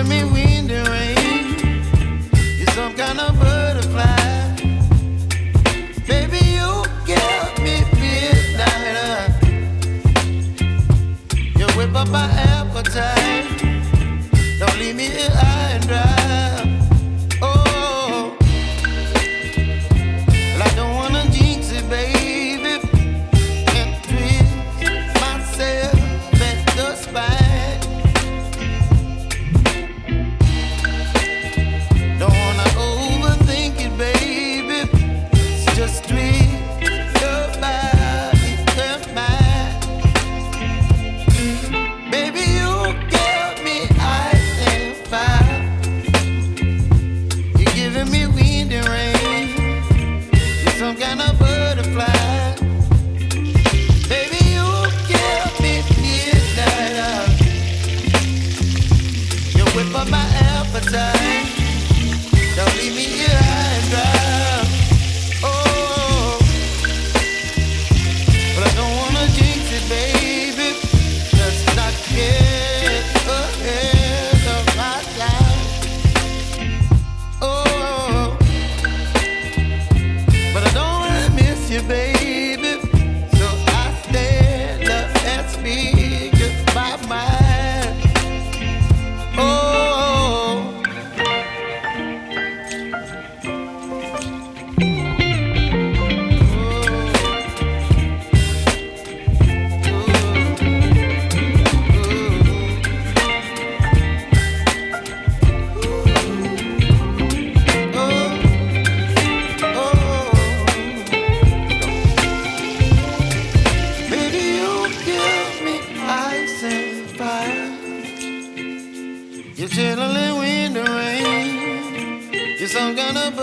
giving me wind and rain. You're some kind of butterfly. Baby, you give me midnight. You whip up my appetite. Don't leave me here high and dry. Oh, well, I don't wanna jinx it, baby, and twist myself at the spine. Don't wanna overthink it, baby. It's just twist your body and mine. Baby, you give me ice and fire. You're giving me wind and rain. You're some kind of butterfly. Baby, you give me midnight. You whip up my appetite. Don't leave me here high and dry. Oh, but I don't wanna jinx it, baby. Let's not get ahead of my time. Oh, but I don't wanna miss you, baby. So I stand up and speak just my mind. Oh. Baby, you give me ice and fire. You're chilling in wind and rain. You're some kind of